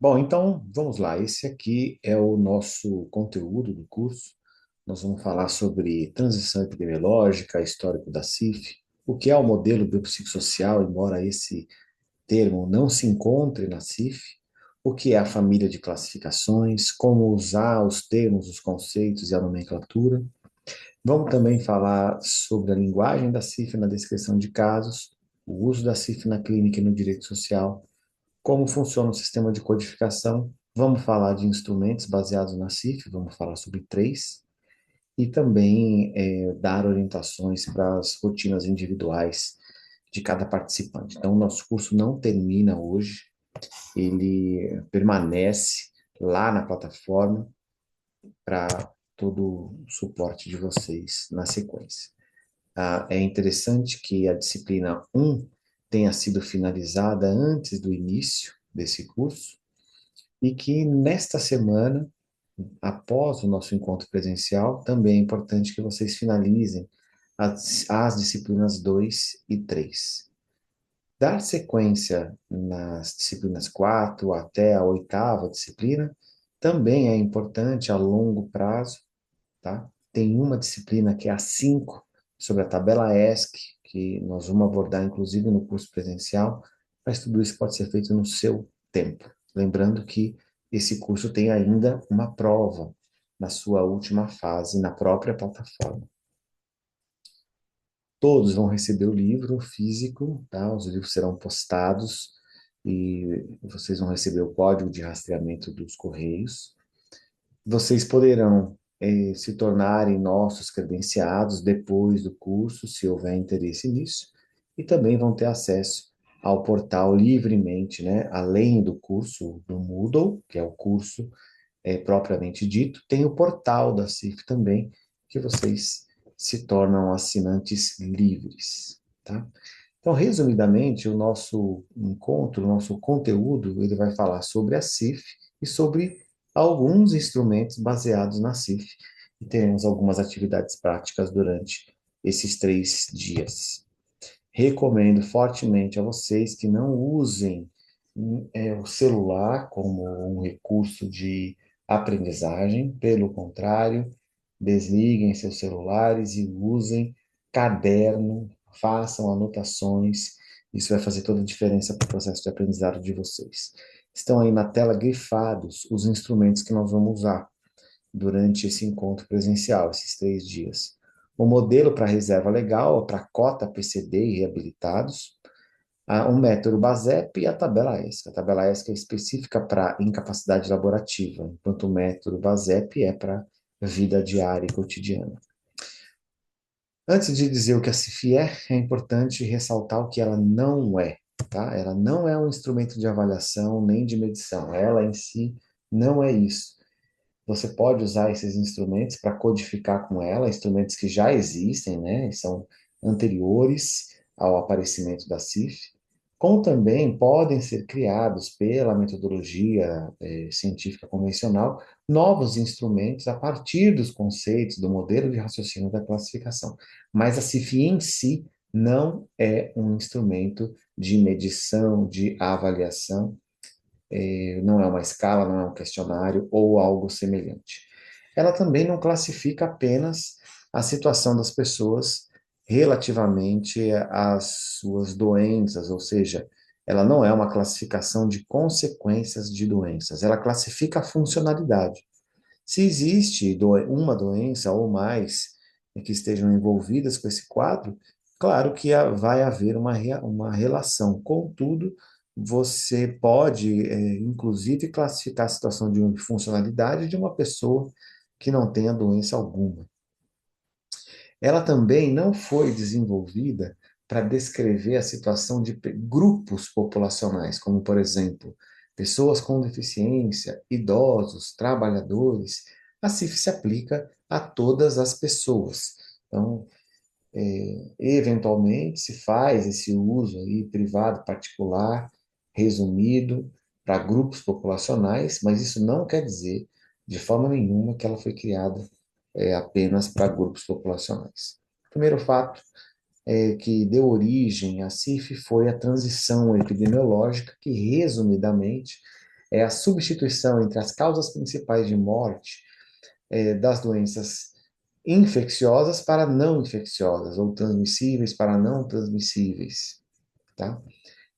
Bom, então vamos lá. Esse aqui é o nosso conteúdo do curso. Nós vamos falar sobre transição epidemiológica, histórico da CIF, o que é o modelo biopsicossocial, embora esse termo não se encontre na CIF, o que é a família de classificações, como usar os termos, os conceitos e a nomenclatura. Vamos também falar sobre a linguagem da CIF na descrição de casos, o uso da CIF na clínica e no direito social, como funciona o sistema de codificação. Vamos falar de instrumentos baseados na CIF, vamos falar sobre três, e também dar orientações para as rotinas individuais de cada participante. Então, o nosso curso não termina hoje, ele permanece lá na plataforma para todo o suporte de vocês na sequência. É interessante que a disciplina um tenha sido finalizada antes do início desse curso, e que nesta semana, após o nosso encontro presencial, também é importante que vocês finalizem as disciplinas 2 e 3. Dar sequência nas disciplinas 4 até a oitava disciplina também é importante a longo prazo, tá? Tem uma disciplina que é a 5 sobre a tabela ESC, que nós vamos abordar inclusive no curso presencial, mas tudo isso pode ser feito no seu tempo. Lembrando que esse curso tem ainda uma prova na sua última fase na própria plataforma. Todos vão receber o livro físico, tá? Os livros serão postados e vocês vão receber o código de rastreamento dos correios. Vocês poderão se tornarem nossos credenciados depois do curso, se houver interesse nisso, e também vão ter acesso ao portal livremente, né? Além do curso do Moodle, que é o curso propriamente dito, tem o portal da CIF também, que vocês se tornam assinantes livres, tá? Então, resumidamente, o nosso encontro, o nosso conteúdo, ele vai falar sobre a CIF e sobre alguns instrumentos baseados na CIF. E teremos algumas atividades práticas durante esses 3 dias. Recomendo fortemente a vocês que não usem o celular como um recurso de aprendizagem. Pelo contrário, desliguem seus celulares e usem caderno, façam anotações. Isso vai fazer toda a diferença para o processo de aprendizado de vocês. Estão aí na tela grifados os instrumentos que nós vamos usar durante esse encontro presencial, esses 3 dias. O modelo para reserva legal, para cota PCD e reabilitados, o método BASEP e a tabela ESC. A tabela ESC é específica para incapacidade laborativa, enquanto o método BASEP é para vida diária e cotidiana. Antes de dizer o que a CIF é importante ressaltar o que ela não é, tá? Ela não é um instrumento de avaliação nem de medição. Ela em si não é isso. Você pode usar esses instrumentos para codificar com ela, instrumentos que já existem, né? São anteriores ao aparecimento da CIF, como também podem ser criados pela metodologia científica convencional novos instrumentos a partir dos conceitos do modelo de raciocínio da classificação. Mas a CIF em si não é um instrumento de medição, de avaliação, não é uma escala, não é um questionário ou algo semelhante. Ela também não classifica apenas a situação das pessoas relativamente às suas doenças, ou seja, ela não é uma classificação de consequências de doenças, ela classifica a funcionalidade. Se existe uma doença ou mais que estejam envolvidas com esse quadro, claro que vai haver uma relação. Contudo, você pode, inclusive, classificar a situação de funcionalidade de uma pessoa que não tenha doença alguma. Ela também não foi desenvolvida para descrever a situação de grupos populacionais, como, por exemplo, pessoas com deficiência, idosos, trabalhadores. A CIF se aplica a todas as pessoas. Então, eventualmente, se faz esse uso aí privado, particular, resumido, para grupos populacionais, mas isso não quer dizer, de forma nenhuma, que ela foi criada apenas para grupos populacionais. O primeiro fato que deu origem à CIF foi a transição epidemiológica, que, resumidamente, é a substituição entre as causas principais de morte das doenças infecciosas para não infecciosas, ou transmissíveis para não transmissíveis, tá?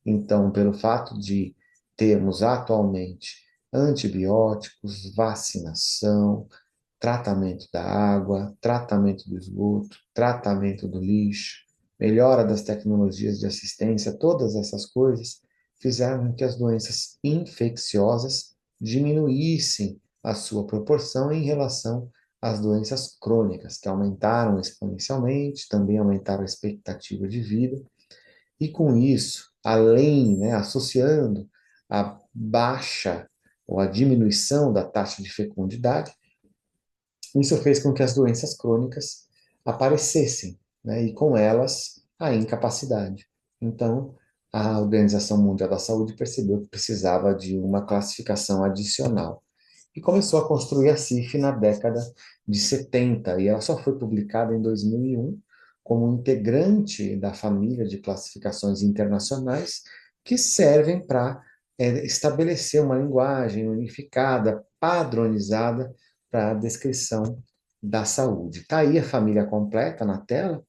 Então, pelo fato de termos atualmente antibióticos, vacinação, tratamento da água, tratamento do esgoto, tratamento do lixo, melhora das tecnologias de assistência, todas essas coisas fizeram com que as doenças infecciosas diminuíssem a sua proporção em relação às doenças crônicas, que aumentaram exponencialmente, também aumentaram a expectativa de vida, e com isso, além, né, associando a baixa ou a diminuição da taxa de fecundidade, isso fez com que as doenças crônicas aparecessem, né, e com elas a incapacidade. Então, a Organização Mundial da Saúde percebeu que precisava de uma classificação adicional e começou a construir a CIF na década de 70, e ela só foi publicada em 2001 como integrante da família de classificações internacionais que servem para estabelecer uma linguagem unificada, padronizada para a descrição da saúde. Está aí a família completa na tela.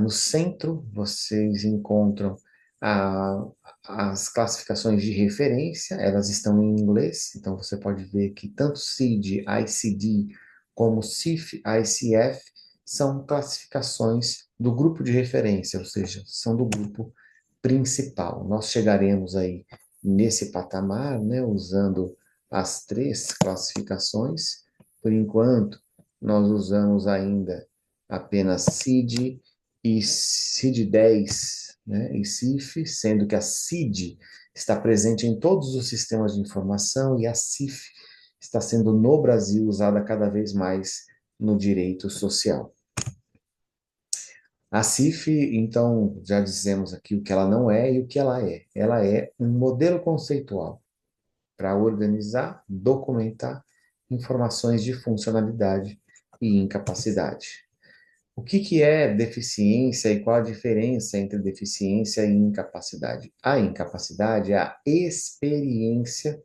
No centro, vocês encontram a, as classificações de referência, elas estão em inglês, então você pode ver que tanto CID, ICD, como CIF, ICF, são classificações do grupo de referência, ou seja, são do grupo principal. Nós chegaremos aí nesse patamar, né, usando as três classificações. Por enquanto, nós usamos ainda apenas CID e CID-10, né, e CIF, sendo que a CID está presente em todos os sistemas de informação e a CIF está sendo no Brasil usada cada vez mais no direito social. A CIF, então, já dizemos aqui o que ela não é e o que ela é. Ela é um modelo conceitual para organizar, documentar informações de funcionalidade e incapacidade. O que que é deficiência e qual a diferença entre deficiência e incapacidade? A incapacidade é a experiência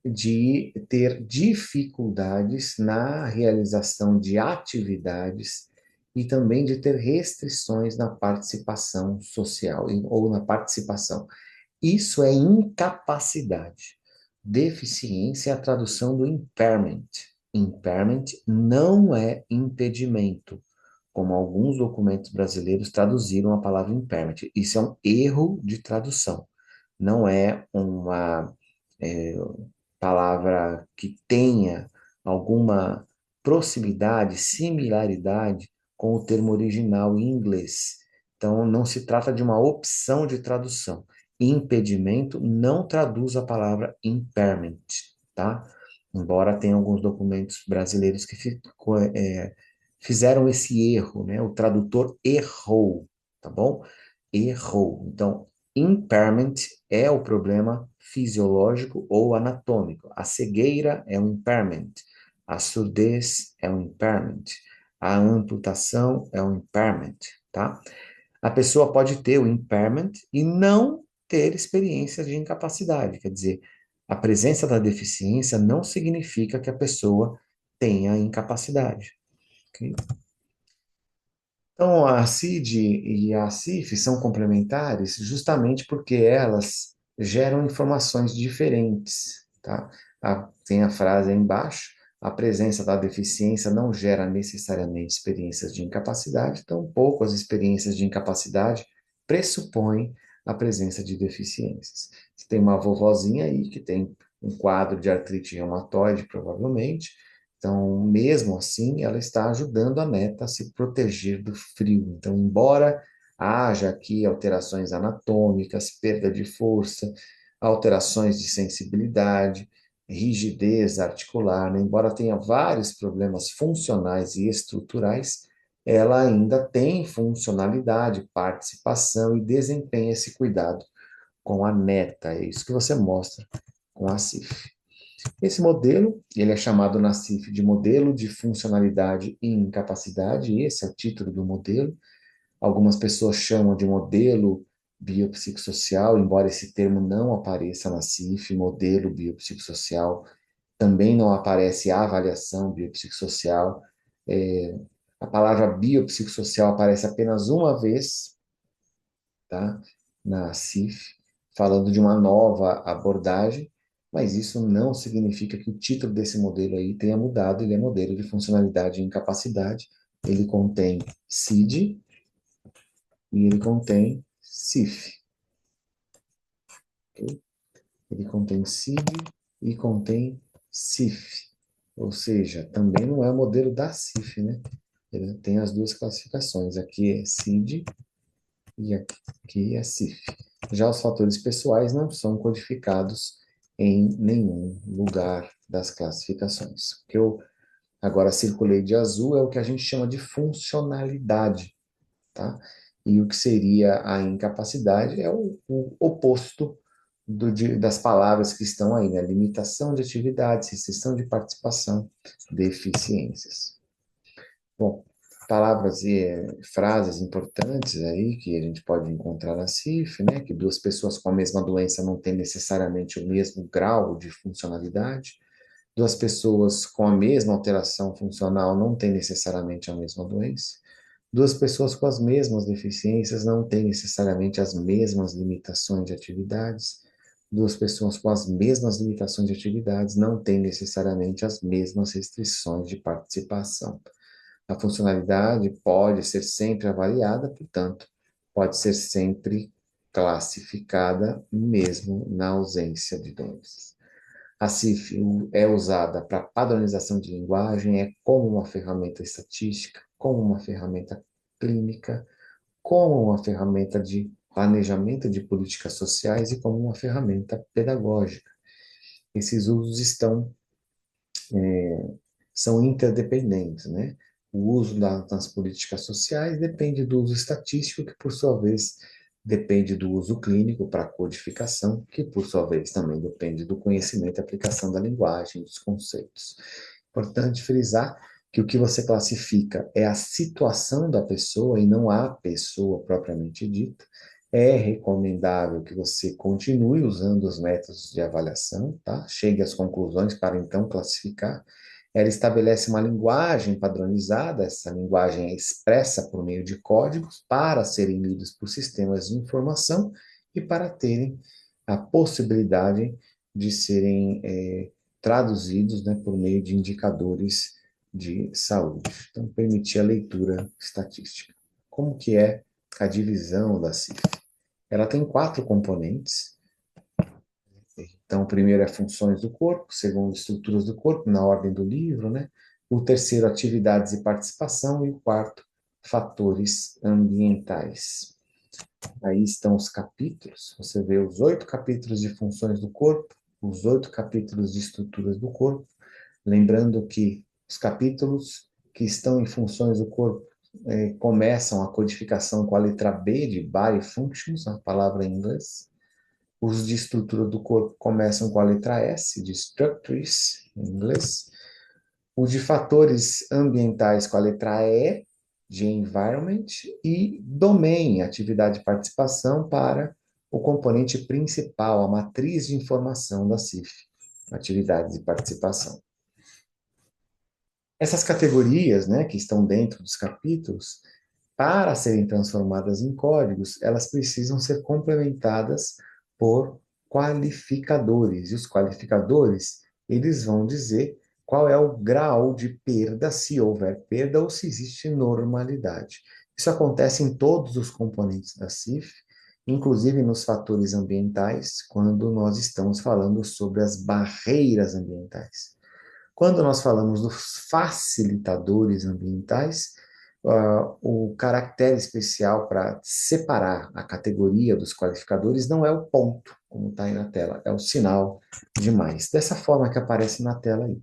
de ter dificuldades na realização de atividades e também de ter restrições na participação social ou na participação. Isso é incapacidade. Deficiência é a tradução do impairment. Impairment não é impedimento, como alguns documentos brasileiros traduziram a palavra impairment. Isso é um erro de tradução. Não é uma é, palavra que tenha alguma proximidade, similaridade com o termo original em inglês. Então, não se trata de uma opção de tradução. Impedimento não traduz a palavra impairment, tá? Embora tenha alguns documentos brasileiros que fizeram esse erro, né? O tradutor errou, tá bom? Errou. Então, impairment é o problema fisiológico ou anatômico. A cegueira é um impairment. A surdez é um impairment. A amputação é um impairment, tá? A pessoa pode ter o impairment e não ter experiências de incapacidade. Quer dizer, a presença da deficiência não significa que a pessoa tenha incapacidade. Ok? Então, a CID e a CIF são complementares justamente porque elas geram informações diferentes, tá? Tem a frase aí embaixo: a presença da deficiência não gera necessariamente experiências de incapacidade, tampouco as experiências de incapacidade pressupõem a presença de deficiências. Você tem uma vovozinha aí que tem um quadro de artrite reumatoide, provavelmente, então, mesmo assim, ela está ajudando a neta a se proteger do frio. Então, embora haja aqui alterações anatômicas, perda de força, alterações de sensibilidade, rigidez articular, né? Embora tenha vários problemas funcionais e estruturais, ela ainda tem funcionalidade, participação e desempenha esse cuidado com a neta. É isso que você mostra com a CIF. Esse modelo, ele é chamado na CIF de modelo de funcionalidade e incapacidade, esse é o título do modelo. Algumas pessoas chamam de modelo biopsicossocial, embora esse termo não apareça na CIF, modelo biopsicossocial, também não aparece a avaliação biopsicossocial. É, a palavra biopsicossocial aparece apenas uma vez, tá? Na CIF, falando de uma nova abordagem, mas isso não significa que o título desse modelo aí tenha mudado, ele é modelo de funcionalidade e incapacidade, ele contém CID e ele contém CIF, ok? Ele contém CID e contém CIF, ou seja, também não é o modelo da CIF, né? Ele tem as duas classificações, aqui é CID e aqui é CIF. Já os fatores pessoais não são codificados em nenhum lugar das classificações. O que eu agora circulei de azul é o que a gente chama de funcionalidade, tá? E o que seria a incapacidade é o oposto das palavras que estão aí, né? Limitação de atividades, restrição de participação, deficiências. Bom, palavras e frases importantes aí que a gente pode encontrar na CIF, né? Que duas pessoas com a mesma doença não têm necessariamente o mesmo grau de funcionalidade. Duas pessoas com a mesma alteração funcional não têm necessariamente a mesma doença. Duas pessoas com as mesmas deficiências não têm necessariamente as mesmas limitações de atividades. Duas pessoas com as mesmas limitações de atividades não têm necessariamente as mesmas restrições de participação. A funcionalidade pode ser sempre avaliada, portanto, pode ser sempre classificada, mesmo na ausência de doenças. A CIF é usada para padronização de linguagem, é como uma ferramenta estatística, como uma ferramenta clínica, como uma ferramenta de planejamento de políticas sociais e como uma ferramenta pedagógica. Esses usos são interdependentes, né? O uso das políticas sociais depende do uso estatístico, que por sua vez depende do uso clínico para codificação, que por sua vez também depende do conhecimento e aplicação da linguagem, dos conceitos. Importante frisar que o que você classifica é a situação da pessoa e não a pessoa propriamente dita. É recomendável que você continue usando os métodos de avaliação, tá? Chegue às conclusões para então classificar. Ela estabelece uma linguagem padronizada, essa linguagem é expressa por meio de códigos para serem lidos por sistemas de informação e para terem a possibilidade de serem traduzidos, né, por meio de indicadores de saúde. Então, permitir a leitura estatística. Como que é a divisão da CIF? Ela tem 4 componentes. Então, o primeiro é funções do corpo, o segundo, estruturas do corpo, na ordem do livro, né? O terceiro, atividades e participação, e o quarto, fatores ambientais. Aí estão os capítulos, você vê os 8 capítulos de funções do corpo, os 8 capítulos de estruturas do corpo, lembrando que os capítulos que estão em funções do corpo começam a codificação com a letra B de Body Functions, a palavra em inglês. Os de estrutura do corpo começam com a letra S, de Structures, em inglês. Os de fatores ambientais com a letra E, de Environment. E Domain, atividade de participação, para o componente principal, a matriz de informação da CIF, atividades de participação. Essas categorias, né, que estão dentro dos capítulos, para serem transformadas em códigos, elas precisam ser complementadas por qualificadores. E os qualificadores, eles vão dizer qual é o grau de perda, se houver perda ou se existe normalidade. Isso acontece em todos os componentes da CIF, inclusive nos fatores ambientais, quando nós estamos falando sobre as barreiras ambientais. Quando nós falamos dos facilitadores ambientais, o caractere especial para separar a categoria dos qualificadores não é o ponto, como está aí na tela, é o sinal de mais. Dessa forma que aparece na tela aí.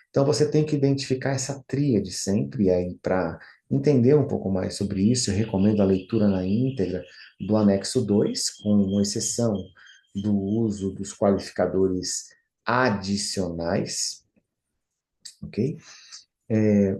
Então você tem que identificar essa tríade sempre, e aí para entender um pouco mais sobre isso, eu recomendo a leitura na íntegra do anexo 2, com exceção do uso dos qualificadores adicionais, ok?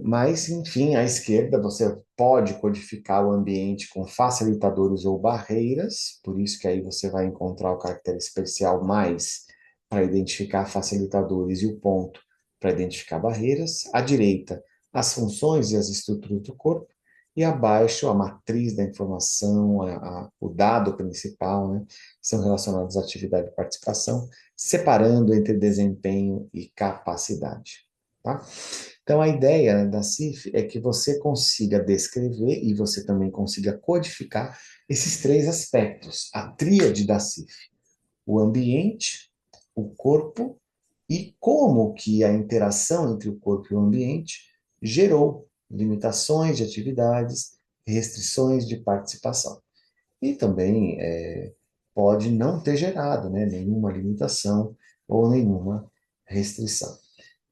Mas, enfim, à esquerda você pode codificar o ambiente com facilitadores ou barreiras, por isso que aí você vai encontrar o caractere especial mais para identificar facilitadores e o ponto para identificar barreiras. À direita, as funções e as estruturas do corpo, e abaixo, a matriz da informação, o dado principal, né, que são relacionados à atividade e participação, separando entre desempenho e capacidade. Tá? Então, a ideia, né, da CIF é que você consiga descrever e você também consiga codificar esses três aspectos, a tríade da CIF: o ambiente, o corpo e como que a interação entre o corpo e o ambiente gerou limitações de atividades, restrições de participação. E também pode não ter gerado, né, nenhuma limitação ou nenhuma restrição.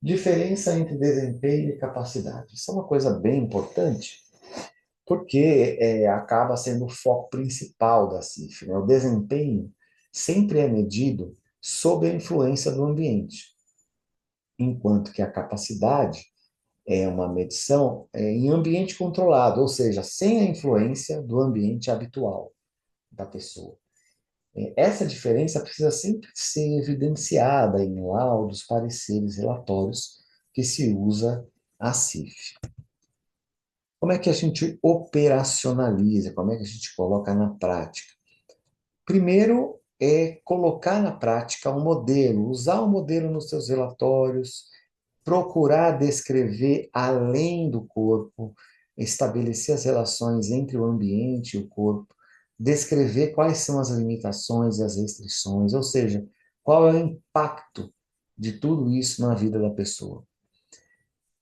Diferença entre desempenho e capacidade. Isso é uma coisa bem importante, porque acaba sendo o foco principal da CIF, né? O desempenho sempre é medido sob a influência do ambiente, enquanto que a capacidade é uma medição em ambiente controlado, ou seja, sem a influência do ambiente habitual da pessoa. Essa diferença precisa sempre ser evidenciada em laudos, pareceres, relatórios que se usa a CIF. Como é que a gente operacionaliza? Como é que a gente coloca na prática? Primeiro é colocar na prática um modelo, usar o modelo nos seus relatórios, procurar descrever além do corpo, estabelecer as relações entre o ambiente e o corpo, descrever quais são as limitações e as restrições, ou seja, qual é o impacto de tudo isso na vida da pessoa.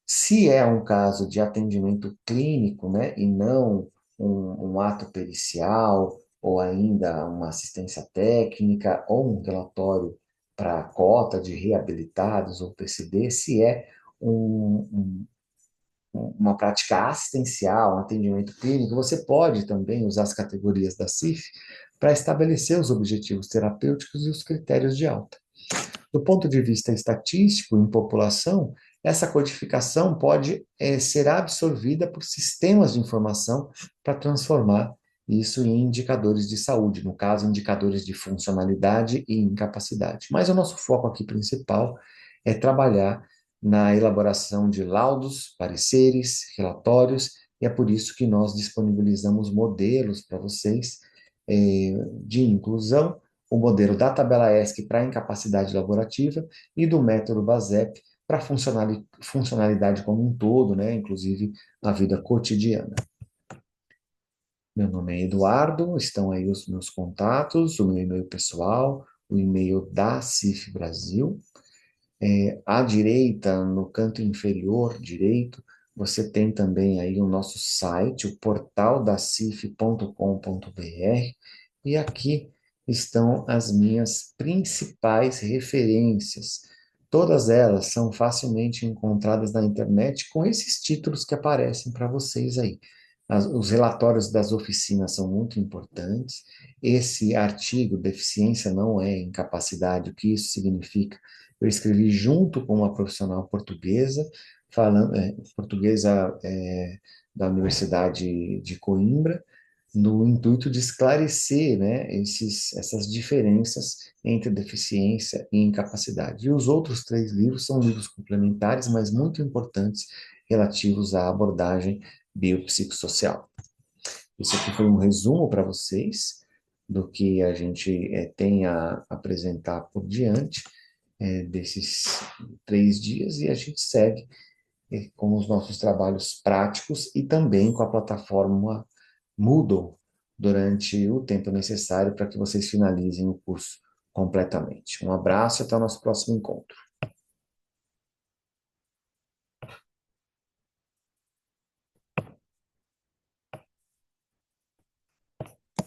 Se é um caso de atendimento clínico, né, e não um ato pericial, ou ainda uma assistência técnica, ou um relatório para a cota de reabilitados ou PCD, se é um, uma prática assistencial, um atendimento clínico, você pode também usar as categorias da CIF para estabelecer os objetivos terapêuticos e os critérios de alta. Do ponto de vista estatístico, em população, essa codificação pode ser absorvida por sistemas de informação para transformar isso em indicadores de saúde, no caso, indicadores de funcionalidade e incapacidade. Mas o nosso foco aqui principal é trabalhar na elaboração de laudos, pareceres, relatórios, e é por isso que nós disponibilizamos modelos para vocês de inclusão, o modelo da tabela ESC para incapacidade laborativa e do método BASEP para funcionalidade como um todo, né, inclusive na vida cotidiana. Meu nome é Eduardo, estão aí os meus contatos, o meu e-mail pessoal, o e-mail da CIF Brasil. À direita, no canto inferior direito, você tem também aí o nosso site, o portal da cif.com.br, e aqui estão as minhas principais referências. Todas elas são facilmente encontradas na internet com esses títulos que aparecem para vocês aí. Os relatórios das oficinas são muito importantes. Esse artigo, deficiência não é incapacidade, o que isso significa? Eu escrevi junto com uma profissional portuguesa, falando, portuguesa da Universidade de Coimbra, no intuito de esclarecer, né, essas diferenças entre deficiência e incapacidade. E os outros três livros são livros complementares, mas muito importantes, relativos à abordagem biopsicossocial. Isso aqui foi um resumo para vocês do que a gente tem a apresentar por diante desses 3 dias, e a gente segue com os nossos trabalhos práticos e também com a plataforma Moodle durante o tempo necessário para que vocês finalizem o curso completamente. Um abraço e até o nosso próximo encontro.